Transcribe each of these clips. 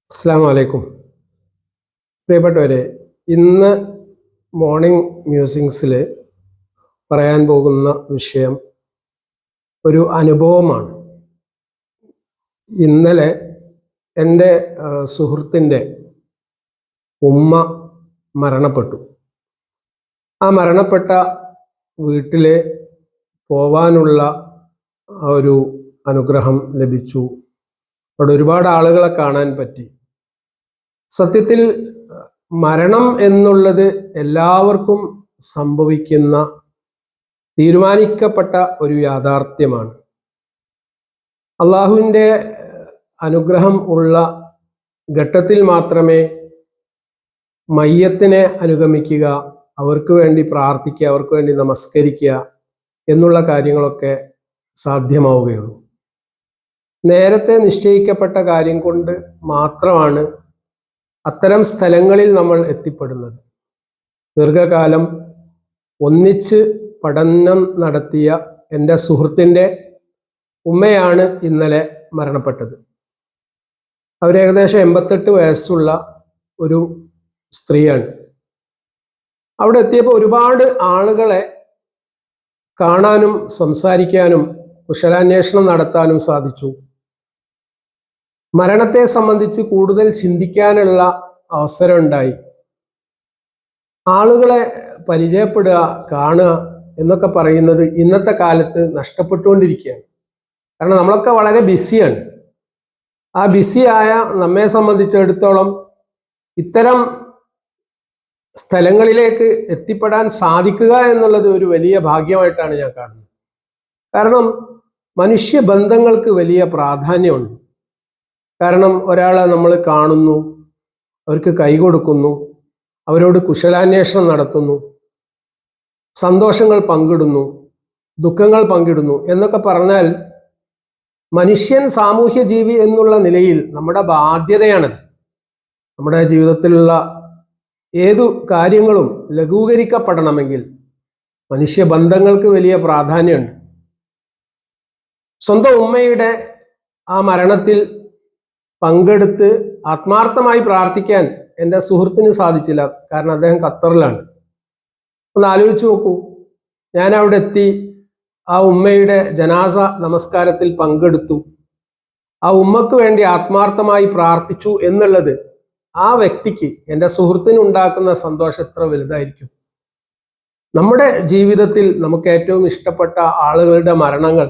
അസ്സാം വലൈക്കും. പ്രിയപ്പെട്ടവരെ, ഇന്ന് മോർണിംഗ് മ്യൂസിങ്സിൽ പറയാൻ പോകുന്ന വിഷയം ഒരു അനുഭവമാണ്. ഇന്നലെ എൻ്റെ സുഹൃത്തിൻ്റെ ഉമ്മ മരണപ്പെട്ടു. ആ മരണപ്പെട്ട വീട്ടിൽ പോവാനുള്ള ഒരു അനുഗ്രഹം ലഭിച്ചു. അവിടെ ഒരുപാട് ആളുകളെ കാണാൻ പറ്റി. സത്യത്തിൽ മരണം എന്നുള്ളത് എല്ലാവർക്കും സംഭവിക്കുന്ന തീരുമാനിക്കപ്പെട്ട ഒരു യാഥാർത്ഥ്യമാണ്. അള്ളാഹുവിൻ്റെ അനുഗ്രഹം ഉള്ള ഘട്ടത്തിൽ മാത്രമേ മയ്യത്തിനെ അനുഗമിക്കുക, അവർക്ക് വേണ്ടി പ്രാർത്ഥിക്കുക, അവർക്ക് വേണ്ടി നമസ്കരിക്കുക എന്നുള്ള കാര്യങ്ങളൊക്കെ സാധ്യമാവുകയുള്ളൂ. നേരത്തെ നിശ്ചയിക്കപ്പെട്ട കാര്യം കൊണ്ട് മാത്രമാണ് അത്തരം സ്ഥലങ്ങളിൽ നമ്മൾ എത്തിപ്പെടുന്നത്. ദീർഘകാലം ഒന്നിച്ച് പഠനം നടത്തിയ എൻ്റെ സുഹൃത്തിൻ്റെ ഉമ്മയാണ് ഇന്നലെ മരണപ്പെട്ടത്. അവരേകദേശം 88 വയസ്സുള്ള ഒരു സ്ത്രീയാണ്. അവിടെ എത്തിയപ്പോൾ ഒരുപാട് ആളുകളെ കാണാനും സംസാരിക്കാനും കുശലാന്വേഷണം നടത്താനും സാധിച്ചു. മരണത്തെ സംബന്ധിച്ച് കൂടുതൽ ചിന്തിക്കാനുള്ള അവസരം ഉണ്ടായി. ആളുകളെ പരിചയപ്പെടുക, കാണുക എന്നൊക്കെ പറയുന്നത് ഇന്നത്തെ കാലത്ത് നഷ്ടപ്പെട്ടുകൊണ്ടിരിക്കുകയാണ്. കാരണം നമ്മളൊക്കെ വളരെ ബിസിയാണ്. ആ ബിസിയായ നമ്മെ സംബന്ധിച്ചിടത്തോളം ഇത്തരം സ്ഥലങ്ങളിലേക്ക് എത്തിപ്പെടാൻ സാധിക്കുക എന്നുള്ളത് ഒരു വലിയ ഭാഗ്യമായിട്ടാണ് ഞാൻ കാണുന്നത്. കാരണം മനുഷ്യബന്ധങ്ങൾക്ക് വലിയ പ്രാധാന്യമുണ്ട്. കാരണം ഒരാളെ നമ്മൾ കാണുന്നു, അവർക്ക് കൈ കൊടുക്കുന്നു, അവരോട് കുശലാന്വേഷണം നടത്തുന്നു, സന്തോഷങ്ങൾ പങ്കിടുന്നു, ദുഃഖങ്ങൾ പങ്കിടുന്നു എന്നൊക്കെ പറഞ്ഞാൽ മനുഷ്യൻ സാമൂഹ്യ ജീവി എന്നുള്ള നിലയിൽ നമ്മുടെ ബാധ്യതയാണത്. നമ്മുടെ ജീവിതത്തിലുള്ള ഏതു കാര്യങ്ങളും ലഘൂകരിക്കപ്പെടണമെങ്കിൽ മനുഷ്യബന്ധങ്ങൾക്ക് വലിയ പ്രാധാന്യമുണ്ട്. സ്വന്തം ഉമ്മയുടെ ആ മരണത്തിൽ പങ്കെടുത്ത് ആത്മാർത്ഥമായി പ്രാർത്ഥിക്കാൻ എൻ്റെ സുഹൃത്തിന് സാധിച്ചില്ല. കാരണം അദ്ദേഹം ഖത്തറിലാണ്. ഒന്ന് ആലോചിച്ച് നോക്കൂ, ഞാൻ അവിടെ എത്തി, ആ ഉമ്മയുടെ ജനാസ നമസ്കാരത്തിൽ പങ്കെടുത്തു, ആ ഉമ്മക്ക് വേണ്ടി ആത്മാർത്ഥമായി പ്രാർത്ഥിച്ചു എന്നുള്ളത് ആ വ്യക്തിക്ക്, എൻ്റെ സുഹൃത്തിന് ഉണ്ടാക്കുന്ന സന്തോഷം എത്ര വലുതായിരിക്കും. നമ്മുടെ ജീവിതത്തിൽ നമുക്ക് ഏറ്റവും ഇഷ്ടപ്പെട്ട ആളുകളുടെ മരണങ്ങൾ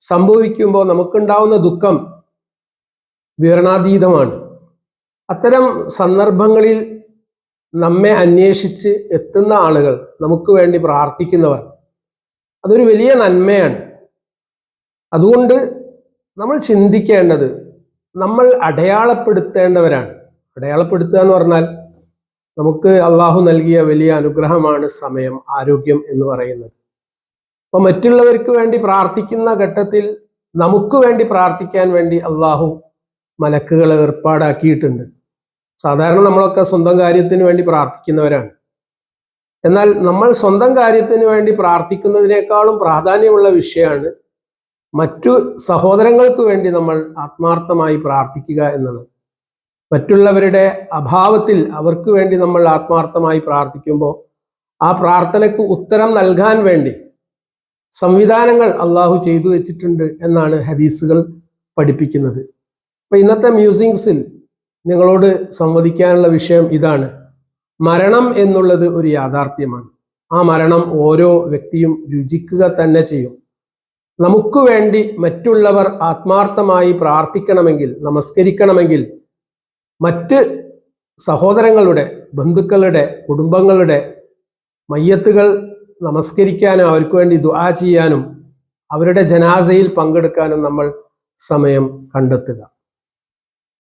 സംഭവിക്കുമ്പോൾ നമുക്കുണ്ടാവുന്ന ദുഃഖം വിവരണാതീതമാണ്. അത്തരം സന്ദർഭങ്ങളിൽ നമ്മെ അന്വേഷിച്ച് എത്തുന്ന ആളുകൾ, നമുക്ക് വേണ്ടി പ്രാർത്ഥിക്കുന്നവർ, അതൊരു വലിയ നന്മയാണ്. അതുകൊണ്ട് നമ്മൾ ചിന്തിക്കേണ്ടത്, നമ്മൾ അടയാളപ്പെടുത്തേണ്ടവരാണ്. അടയാളപ്പെടുത്തുക എന്ന് പറഞ്ഞാൽ നമുക്ക് അള്ളാഹു നൽകിയ വലിയ അനുഗ്രഹമാണ് സമയം, ആരോഗ്യം എന്ന് പറയുന്നത്. അപ്പൊ മറ്റുള്ളവർക്ക് വേണ്ടി പ്രാർത്ഥിക്കുന്ന ഘട്ടത്തിൽ നമുക്ക് വേണ്ടി പ്രാർത്ഥിക്കാൻ വേണ്ടി അള്ളാഹു മലക്കുകളെ ഏർപ്പാടാക്കിയിട്ടുണ്ട്. സാധാരണ നമ്മളൊക്കെ സ്വന്തം കാര്യത്തിന് വേണ്ടി പ്രാർത്ഥിക്കുന്നവരാണ്. എന്നാൽ നമ്മൾ സ്വന്തം കാര്യത്തിന് വേണ്ടി പ്രാർത്ഥിക്കുന്നതിനേക്കാളും പ്രാധാന്യമുള്ള വിഷയമാണ് മറ്റു സഹോദരങ്ങൾക്ക് വേണ്ടി നമ്മൾ ആത്മാർത്ഥമായി പ്രാർത്ഥിക്കുക എന്നുള്ളത്. മറ്റുള്ളവരുടെ അഭാവത്തിൽ അവർക്ക് വേണ്ടി നമ്മൾ ആത്മാർത്ഥമായി പ്രാർത്ഥിക്കുമ്പോൾ ആ പ്രാർത്ഥനയ്ക്ക് ഉത്തരം നൽകാൻ വേണ്ടി സംവിധാനങ്ങൾ അള്ളാഹു ചെയ്തു വെച്ചിട്ടുണ്ട് എന്നാണ് ഹദീസുകൾ പഠിപ്പിക്കുന്നത്. അപ്പൊ ഇന്നത്തെ മ്യൂസിങ്സിൽ നിങ്ങളോട് സംവദിക്കാനുള്ള വിഷയം ഇതാണ്. മരണം എന്നുള്ളത് ഒരു യാഥാർത്ഥ്യമാണ്. ആ മരണം ഓരോ വ്യക്തിയും രുചിക്കുക തന്നെ ചെയ്യും. നമുക്ക് വേണ്ടി മറ്റുള്ളവർ ആത്മാർത്ഥമായി പ്രാർത്ഥിക്കണമെങ്കിൽ, നമസ്കരിക്കണമെങ്കിൽ, മറ്റ് സഹോദരങ്ങളുടെ, ബന്ധുക്കളുടെ, കുടുംബങ്ങളുടെ മയ്യത്തുകൾ നമസ്കരിക്കാനും അവർക്ക് വേണ്ടി ദുആ ചെയ്യാനും അവരുടെ ജനാസയിൽ പങ്കെടുക്കാനും നമ്മൾ സമയം കണ്ടെത്തുക.